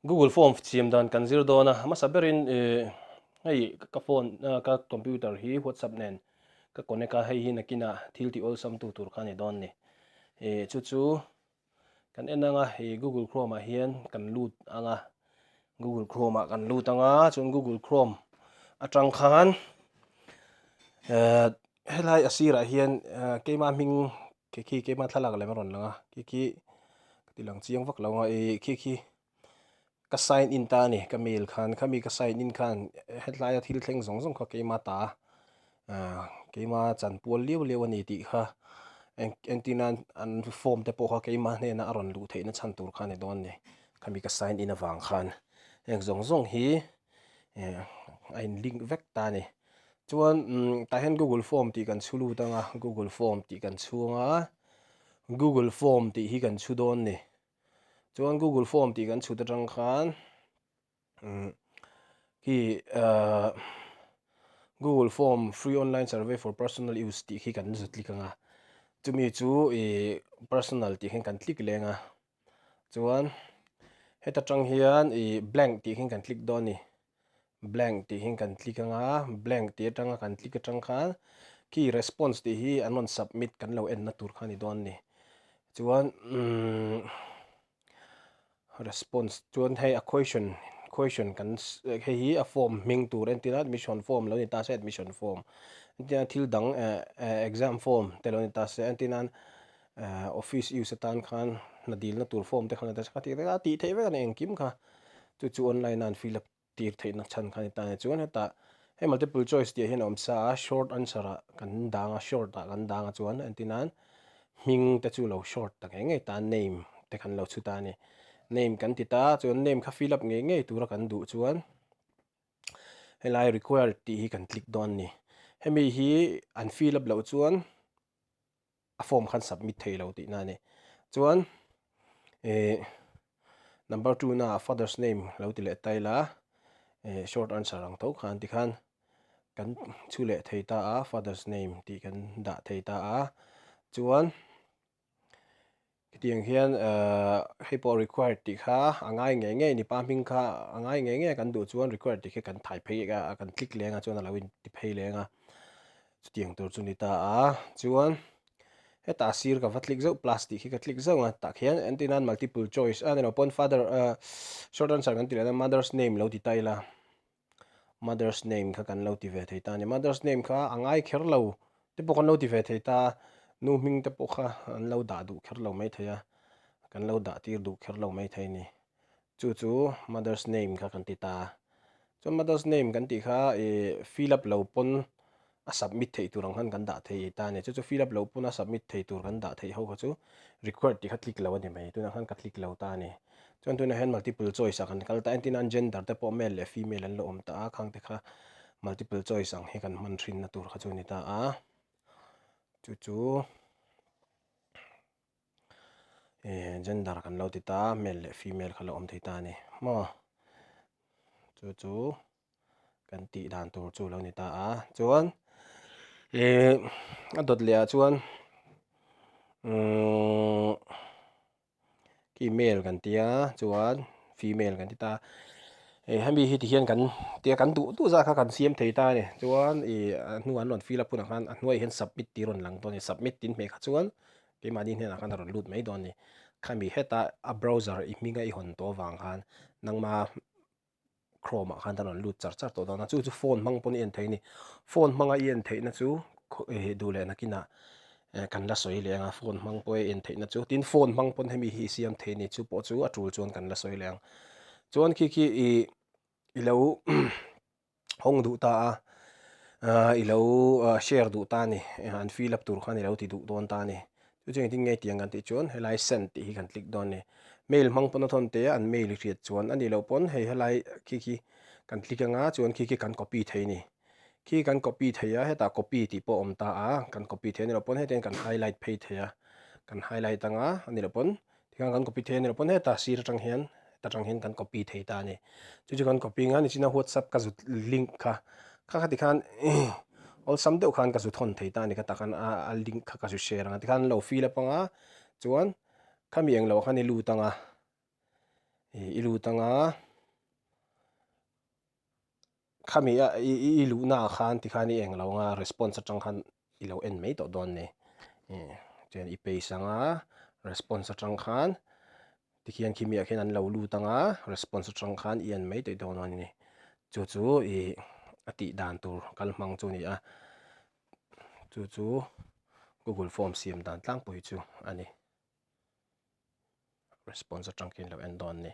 Google Form chiam dan kan zir dona ma saberin hei ka phone ka computer hi WhatsApp nen ka connect ka hei hi nakina thil ti ol sam tu tur khani don ni chu chu kan enanga hi Google Chrome a hian kan lut anga Google Chrome a kan lut anga chun Google Chrome atang khan helai asira hian keima ming ki keima thalak le maron langa ki tilang chiang vak lawa ki ka sign in ta ni ka mail khan khami ka sign in khan headline thil thleng zong zong kha keima ta keima chan pol liu liu ani ti kha engtinan an form te po kha keima hne na aron lu theina chan tur khan e don ni khami ka sign in awang khan eng zong zong hi ein link vek ta ni chuan ta hen Google Form ti kan chulu tanga Google Form ti kan chuanga Google Form ti hi kan chu don ni chuan Google Form ti kan chu ta tang khan hi Google Form free online survey for personal use ti hi kan zut klik anga chumi chu personal ti hen kan klik lenga chuan heta tang hian blank ti hen kan klik don ni blank ti hen kan klik anga blank ti atanga kan klik atang khan ki response ti hi anon submit kan lo en na tur khani don ni chuan response chuan hei a question kan hei hi a form ming tur en tina admission form lo ni ta se admission form tina thil dang exam form te lo ni ta se en tina office use tan khan na dil na tur form te khan ta sa ti thei ve kan eng kim kha chu online an fill up tir thei na chan khan ta ne chuan heta hei multiple choice ti hian om sa short answer a kan danga short a kan danga chuan en tina ming te chu lo short tak nge ta name te kan lo chu ta ni name kan ti ta chuan name kha fill up nge tura kan du chuan helai required ti hi kan click don ni hemi hi an fill up lo chuan a form khan submit thei lo ti na ni chuan number 2 na father's name lo ti le taila short answer ang tho khan ti khan kan chu le thei ta a father's name ti kan da thei ta a chuan tiang hian hepo required ti kha angai nge ni pa ming kha angai nge kan du chuan required ti kha kan thai phei ga kan click lenga chuan ala win ti phei lenga tiang tur chu ni ta a chuan heta sir ka vatlik zo plastic hi ka click zo nga ta khian antinan multiple choice an upon father short answer kan ti la mother's name lo ti taila mother's name kha kan lo ti ve thei ta ni mother's name kha angai kher lo te po kan lo ti ve thei ta nu ming te po kha an lo da du kher lo mai theya kan lo da tir du kher lo mai thei ni chu mother's name kha kan ti ta chu mother's name kan ti kha fill up lo pon a submit thei tur ang han kan da thei ta ni chu fill up lo pon a submit thei tur kan da thei ho kha chu record ti kha click lo ani mai tu na han ka click lo ta ni chuan tu na hen multiple choice a kan kal ta antin an gender te po male le female an lo om ta a khang te kha multiple choice ang he kan man thin na tur kha chu ni ta a chu gender kan lo ti ta male le female kha lo om thei ta ni mo chu kan ti dan tur chu lo ni ta a chuan a dot le a chuan ki male kan tia chuan female kan ti ta hemi hi ti hian kan tia kan du za kha kan siam thei ta ni chuan nu an non fill up pun khan a hnuai hian submit ti ron lang to ni submit tin me kha chuan ke ma din hian khan ron lut mai don ni khami heta a browser i minga i hon to wang khan nangma Chrome khan ron lut char to dona chu phone mang pon en thei ni phone manga en thei na chu du le na kina kan la soi lenga phone mang poi en thei na chu tin phone mang pon hemi hi siam thei ni chu po chu atul chuan kan la soi leng chuan ki i lo hong du ta i lo share du ta ni an fill up tur khan i lo ti du don ta ni chu cheng tin nge tiang kan ti chuan helai send ti hi kan click don ni mail mang pon thon te an mail riat chuan ani lo pon hei helai ki kan click anga chuan ki kan copy thei ni ki kan copy theya heta copy ti po om ta a kan copy the ni lo pon heten kan highlight phei theya kan highlight anga ani lo pon tikang kan copy the ni lo pon heta sir tang hian ta tang hian kan copy thei ta ni chu kan copy nga ni china WhatsApp ka zut link kha ti khan ol sam deuh khan ka zu thon thei ta ni ka takan a link kha ka zu share anga ti khan lo fill up anga chuan khami eng lo khani lu tanga ilu tanga khamia ilu na khan ti khani eng lo nga response atang khan ilo en mei to don ne chen i pe sanga response atang khan ti khian khimia khen an lo lu tanga response atang khan i en mei to don ni chu chu ati dan tur kal mang chu ni a chu Google Form siam dan tlang pui chu ani response atang kin lo en don ni